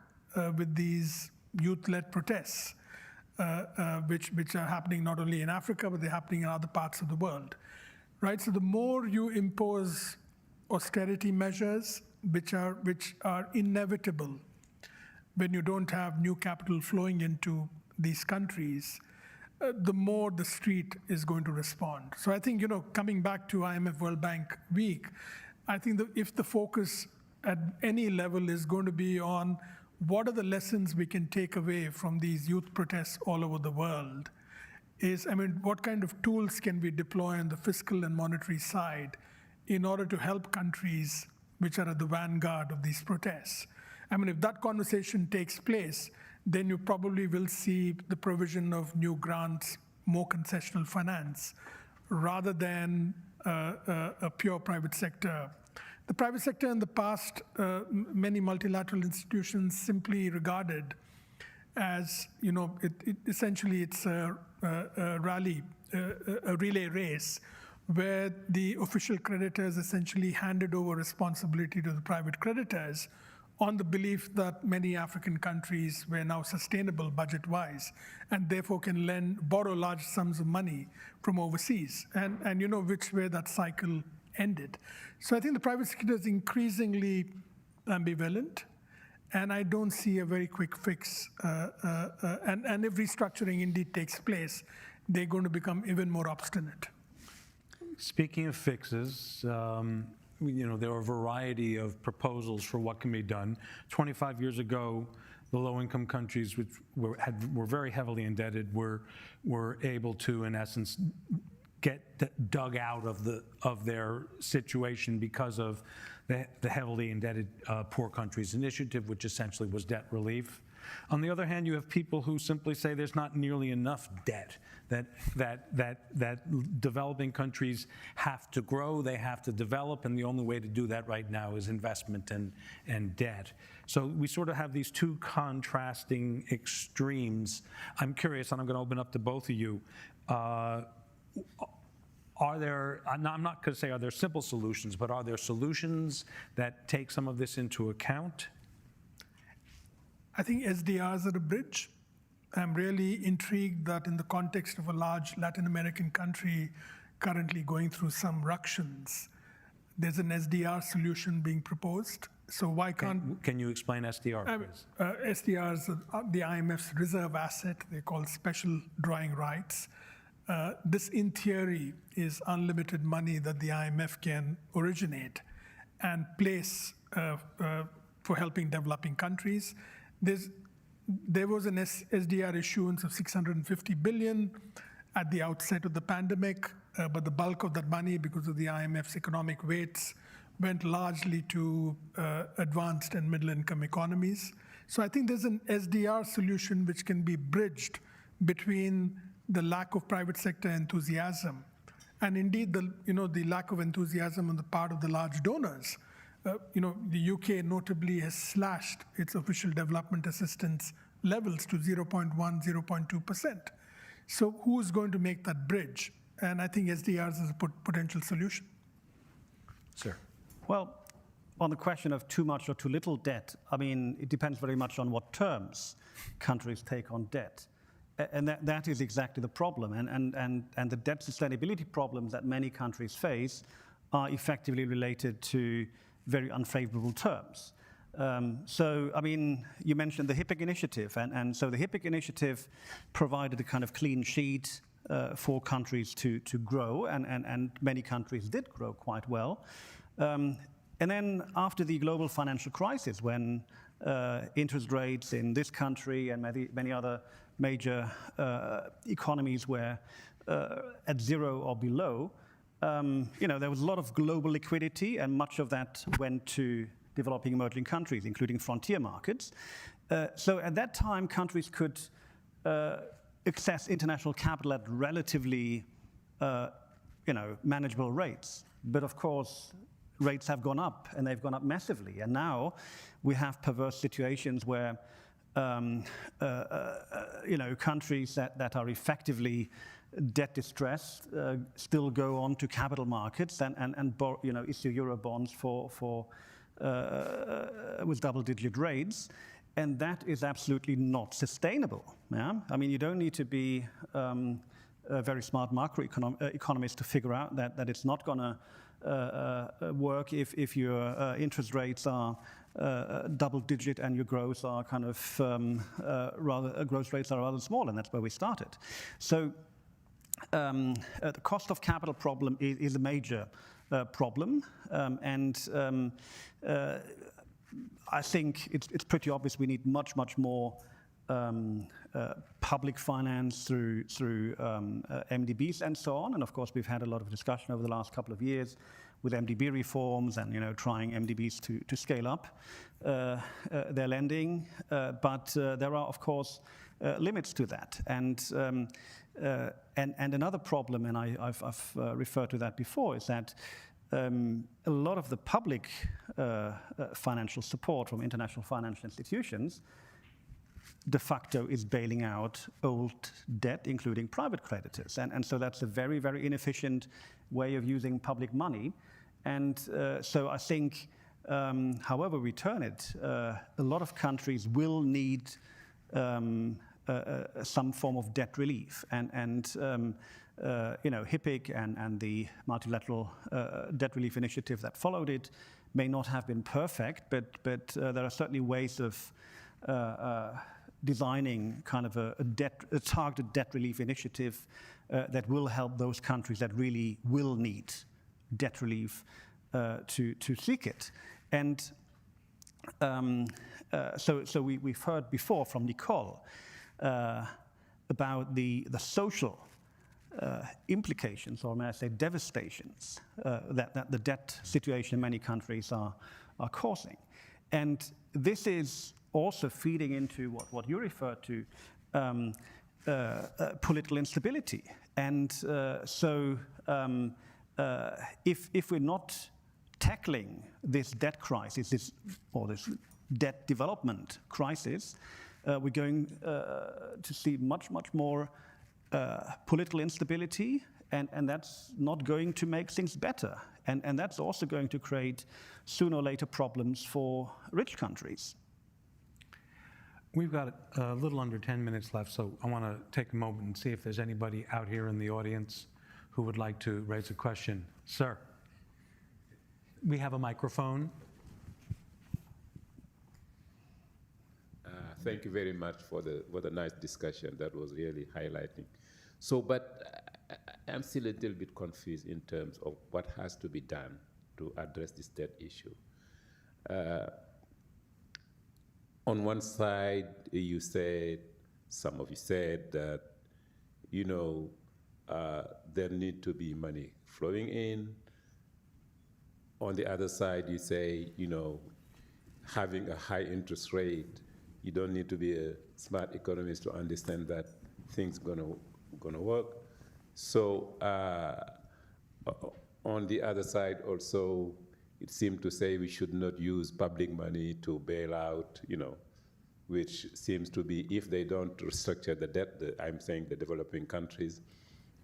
S6: with these youth-led protests, which are happening not only in Africa, but they're happening in other parts of the world, right? So the more you impose austerity measures, which are inevitable when you don't have new capital flowing into these countries, the more the street is going to respond. So I think, coming back to IMF World Bank Week, I think that if the focus at any level is going to be on what are the lessons we can take away from these youth protests all over the world, is, what kind of tools can we deploy on the fiscal and monetary side in order to help countries which are at the vanguard of these protests? If that conversation takes place, then you probably will see the provision of new grants, more concessional finance, rather than a pure private sector. The private sector in the past, many multilateral institutions simply regarded as, essentially it's a relay race where the official creditors essentially handed over responsibility to the private creditors on the belief that many African countries were now sustainable budget-wise and therefore can borrow large sums of money from overseas, and which way that cycle ended. So I think the private sector is increasingly ambivalent, and I don't see a very quick fix. And if restructuring indeed takes place, they're going to become even more obstinate.
S4: Speaking of fixes, there are a variety of proposals for what can be done. 25 years ago, the low-income countries, which were very heavily indebted, were able to, in essence, get dug out of their situation because of the heavily indebted Poor Countries Initiative, which essentially was debt relief. On the other hand, you have people who simply say there's not nearly enough debt, that developing countries have to grow, they have to develop, and the only way to do that right now is investment and debt. So we sort of have these two contrasting extremes. I'm curious, and I'm going to open up to both of you. I'm not going to say are there simple solutions, but are there solutions that take some of this into account?
S6: I think SDRs are a bridge. I'm really intrigued that in the context of a large Latin American country currently going through some ructions, There's an SDR solution being proposed. So why can't
S4: Can you explain SDR, please?
S6: SDRs, the IMF's reserve asset, they're called special drawing rights. This, in theory, is unlimited money that the IMF can originate and place for helping developing countries. There was an SDR issuance of 650 billion at the outset of the pandemic, but the bulk of that money, because of the IMF's economic weights, went largely to advanced and middle-income economies. So I think there's an SDR solution which can be bridged between the lack of private sector enthusiasm and indeed the lack of enthusiasm on the part of the large donors. The UK notably has slashed its official development assistance levels to 0.1, 0.2%. So who's going to make that bridge? And I think SDRs is a potential solution.
S4: Sir.
S5: Well, on the question of too much or too little debt, I mean, it depends very much on what terms countries take on debt. And that is exactly the problem. And the debt sustainability problems that many countries face are effectively related to very unfavorable terms. So, I mean, you mentioned the HIPC initiative. And so the HIPC initiative provided a kind of clean sheet for countries to grow. And many countries did grow quite well. And then after the global financial crisis, when interest rates in this country and many other major economies were at zero or below, there was a lot of global liquidity, and much of that went to developing emerging countries, including frontier markets. So at that time, countries could access international capital at relatively, manageable rates. But of course, rates have gone up, and they've gone up massively. And now we have perverse situations where countries that are effectively debt distressed still go on to capital markets and issue euro bonds with double-digit rates, and that is absolutely not sustainable. Yeah? I mean, you don't need to be a very smart macroeconomist to figure out that it's not going to work if your interest rates are double-digit and your growth are kind of growth rates are rather small, and that's where we started. So the cost of capital problem is a major problem, and I think it's pretty obvious we need much more public finance through MDBs and so on. And of course, we've had a lot of discussion over the last couple of years with MDB reforms and trying MDBs to scale up their lending. But there are, of course, limits to that. And another problem, and I've referred to that before, is that a lot of the public financial support from international financial institutions de facto is bailing out old debt, including private creditors. And so that's a very, very inefficient way of using public money. And so I think, however we turn it, a lot of countries will need some form of debt relief. And HIPC and the multilateral debt relief initiative that followed it may not have been perfect, but there are certainly ways of designing kind of a targeted debt relief initiative that will help those countries that really will need debt relief to seek it. And so we've heard before from Nicole about the social implications, or may I say devastations, that the debt situation in many countries are causing. And this is also feeding into what you refer to, political instability. And so if we're not tackling this debt crisis, this debt development crisis, we're going to see much more political instability, and that's not going to make things better. And that's also going to create sooner or later problems for rich countries.
S4: We've got a little under 10 minutes left, so I want to take a moment and see if there's anybody out here in the audience who would like to raise a question. Sir. we have a microphone.
S7: Thank you very much for the nice discussion. That was really highlighting. So, but I'm still a little bit confused in terms of what has to be done to address this debt issue. On one side, some of you said that, you know, there need to be money flowing in. On the other side, you say, you know, having a high interest rate, you don't need to be a smart economist to understand that things gonna work. So on the other side, also, it seemed to say we should not use public money to bail out, you know, which seems to be, if they don't restructure the debt, I'm saying the developing countries,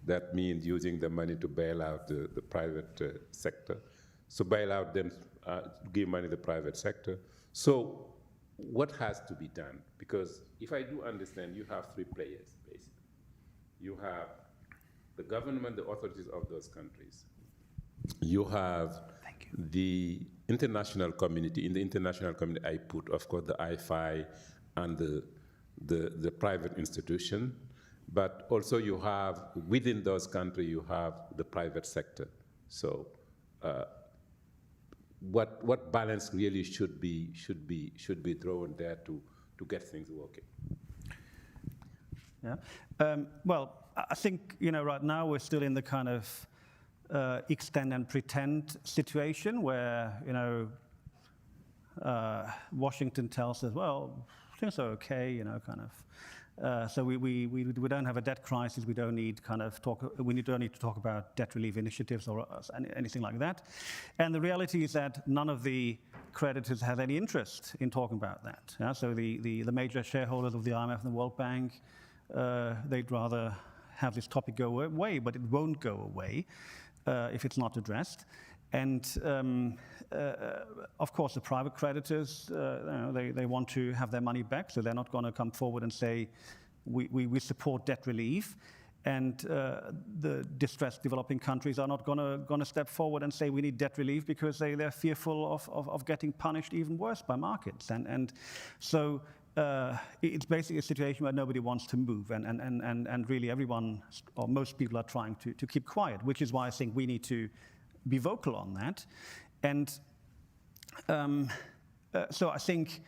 S7: that means using the money to bail out the private sector. So bail out them, give money to the private sector. So what has to be done? Because if I do understand, you have three players, basically. You have the government, the authorities of those countries. You have the international community. In the international community, I put, of course, the IFI and the private institution. But also you have, within those countries, you have the private sector. So what balance really should be drawn there to get things working?
S5: Yeah. Well, I think, you know, right now we're still in the kind of extend and pretend situation where, you know, Washington tells us, well, things are okay, you know, kind of. So we don't have a debt crisis. We don't need don't need to talk about debt relief initiatives or anything like that. And the reality is that none of the creditors have any interest in talking about that. Yeah? So the major shareholders of the IMF and the World Bank, they'd rather have this topic go away, but it won't go away if it's not addressed. And of course, the private creditors, you know, they want to have their money back, so they're not going to come forward and say, we support debt relief. And the distressed developing countries are not going to step forward and say we need debt relief because they're fearful of getting punished even worse by markets. And so it's basically a situation where nobody wants to move, and really everyone, or most people, are trying to keep quiet, which is why I think we need to be vocal on that. And so I think,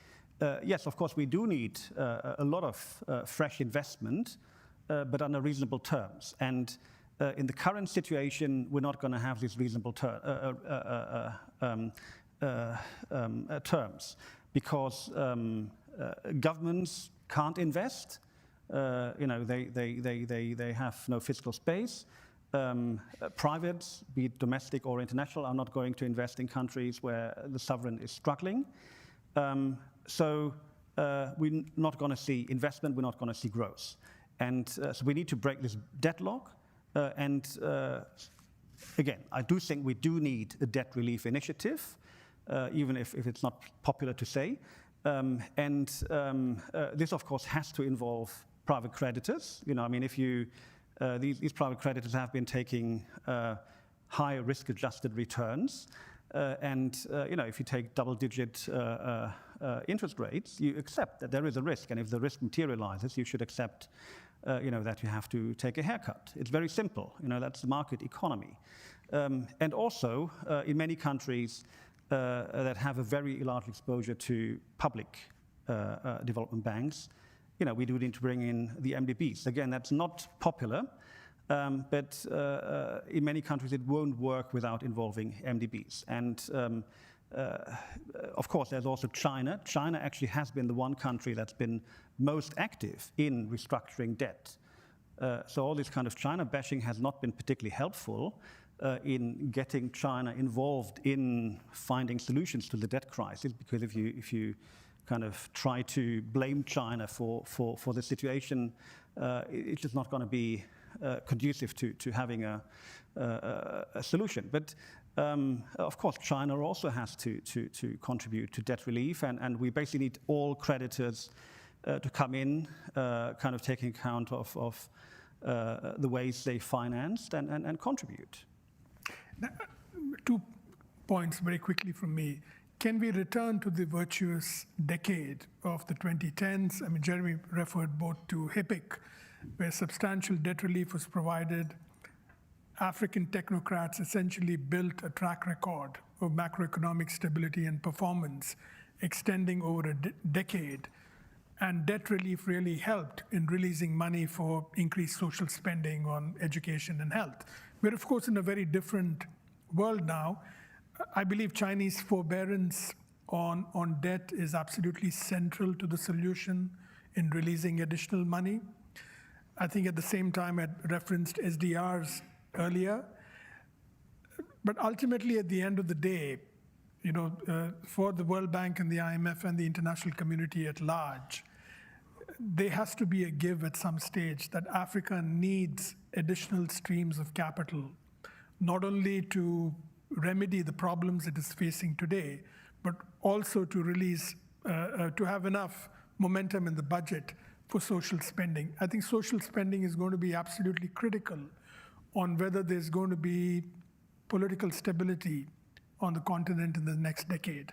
S5: yes, of course, we do need a lot of fresh investment, but under reasonable terms. And in the current situation, we're not going to have these reasonable terms because governments can't invest. You know, they have no fiscal space. Privates, be it domestic or international, are not going to invest in countries where the sovereign is struggling. So we're not going to see investment, we're not going to see growth. And so we need to break this deadlock. And again, I do think we do need a debt relief initiative, even if it's not popular to say. This, of course, has to involve private creditors. You know, I mean, if you these private creditors have been taking higher risk-adjusted returns, you know, if you take double-digit interest rates, you accept that there is a risk, and if the risk materializes, you should accept, you know, that you have to take a haircut. It's very simple. You know, that's the market economy. And also, in many countries that have a very large exposure to public development banks, you know, we do need to bring in the MDBs. Again, that's not popular, but in many countries it won't work without involving MDBs. And of course, there's also China. China actually has been the one country that's been most active in restructuring debt. So all this kind of China bashing has not been particularly helpful in getting China involved in finding solutions to the debt crisis, because if you kind of try to blame China for the situation, it's just not going to be conducive to having a solution. But of course, China also has to contribute to debt relief, and we basically need all creditors to come in, kind of taking account of the ways they financed and contribute.
S6: Now, to points very quickly from me. Can we return to the virtuous decade of the 2010s? I mean, Jeremy referred both to HIPC, where substantial debt relief was provided. African technocrats essentially built a track record of macroeconomic stability and performance extending over a decade. And debt relief really helped in releasing money for increased social spending on education and health. We're, of course, in a very different world now. I believe Chinese forbearance on debt is absolutely central to the solution in releasing additional money. I think at the same time, I referenced SDRs earlier. But ultimately, at the end of the day, for the World Bank and the IMF and the international community at large, there has to be a give at some stage that Africa needs additional streams of capital, not only to remedy the problems it is facing today, but also to release, to have enough momentum in the budget for social spending. I think social spending is going to be absolutely critical on whether there's going to be political stability on the continent in the next decade.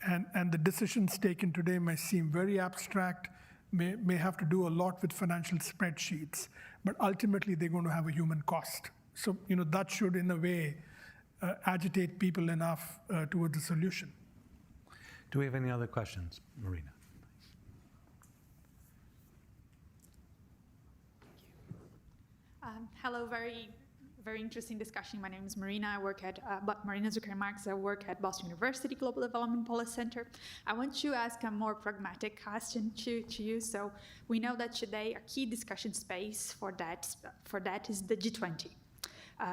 S6: And the decisions taken today may seem very abstract, may have to do a lot with financial spreadsheets, but ultimately they're going to have a human cost. So that should, in a way, agitate people enough towards a solution.
S4: Do we have any other questions? Marina.
S8: Hello, very interesting discussion. My name is Marina. I work at Marina Zucker-Marx. I work at Boston University Global Development Policy Center. I want to ask a more pragmatic question to you. So we know that today a key discussion space for that is the G20.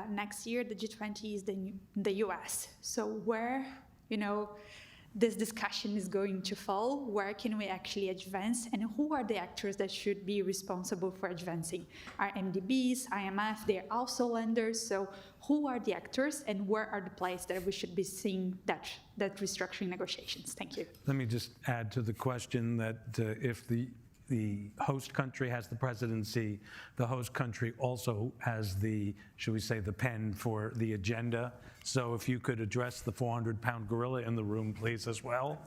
S8: Next year, the G20 is the US. So where, this discussion is going to fall, where can we actually advance, and who are the actors that should be responsible for advancing? Are MDBs, IMF, they're also lenders, so who are the actors and where are the places that we should be seeing that restructuring negotiations? Thank you.
S4: Let me just add to the question that if the host country has the presidency, the host country also has the, should we say, the pen for the agenda. So if you could address the 400-pound gorilla in the room, please, as well.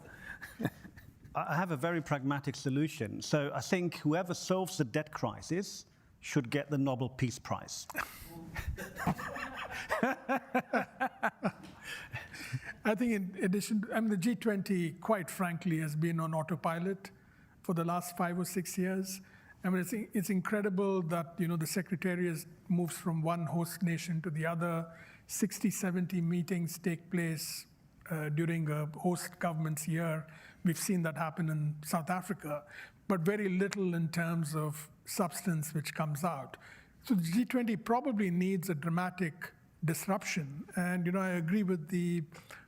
S5: I have a very pragmatic solution. So I think whoever solves the debt crisis should get the Nobel Peace Prize.
S6: I think in addition, the G20, quite frankly, has been on autopilot for the last 5 or 6 years. It's incredible that the Secretariat moves from one host nation to the other. 60, 70 meetings take place during a host government's year. We've seen that happen in South Africa, but very little in terms of substance which comes out. So the G20 probably needs a dramatic disruption. And I agree with the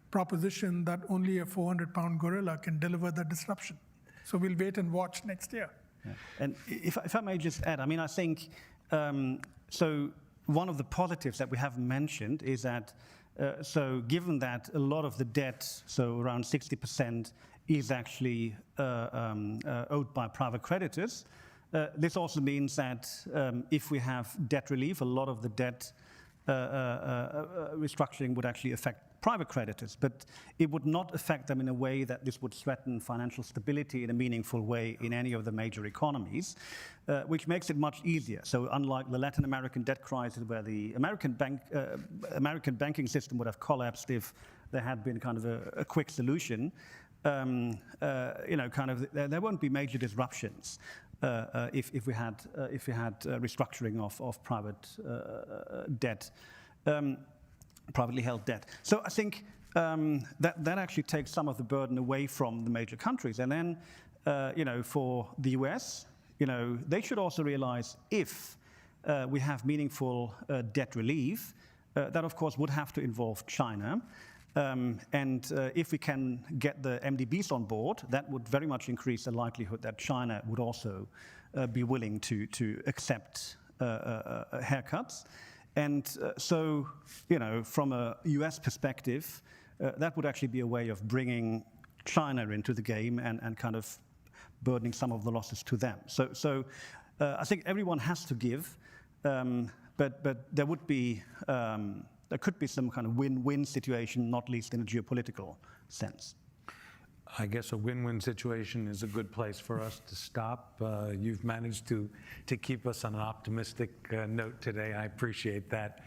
S6: proposition that only a 400-pound gorilla can deliver that disruption. So we'll wait and watch next year.
S5: Yeah. And if I may just add, I think, so one of the positives that we haven't mentioned is that, so given that a lot of the debt, so around 60%, is actually owed by private creditors, this also means that if we have debt relief, a lot of the debt restructuring would actually affect private creditors, but it would not affect them in a way that this would threaten financial stability in a meaningful way in any of the major economies, which makes it much easier. So unlike the Latin American debt crisis, where the American banking system would have collapsed if there had been kind of a quick solution, there won't be major disruptions if we had restructuring of private debt. Privately held debt. So I think that actually takes some of the burden away from the major countries. And then, for the US, they should also realize if we have meaningful debt relief, that of course would have to involve China. And if we can get the MDBs on board, that would very much increase the likelihood that China would also be willing to accept haircuts. And so, from a US perspective, that would actually be a way of bringing China into the game and kind of burdening some of the losses to them. So I think everyone has to give, but there would be there could be some kind of win-win situation, not least in a geopolitical sense.
S4: I guess a win-win situation is a good place for us to stop. You've managed to keep us on an optimistic note today. I appreciate that.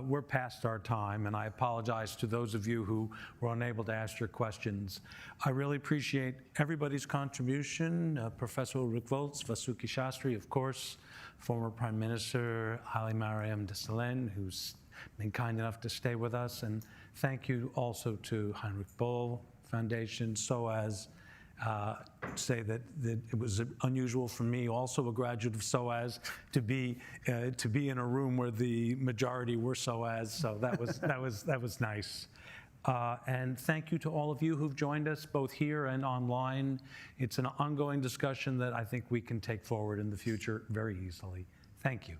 S4: We're past our time, and I apologize to those of you who were unable to ask your questions. I really appreciate everybody's contribution. Professor Ulrich Volz, Vasuki Shastry, of course, former Prime Minister Hailemariam Desalegn, who's been kind enough to stay with us, and thank you also to Heinrich Böll Foundation, so as say that it was unusual for me, also a graduate of SOAS, to be in a room where the majority were SOAS. So that was nice. And thank you to all of you who've joined us both here and online. It's an ongoing discussion that I think we can take forward in the future very easily. Thank you.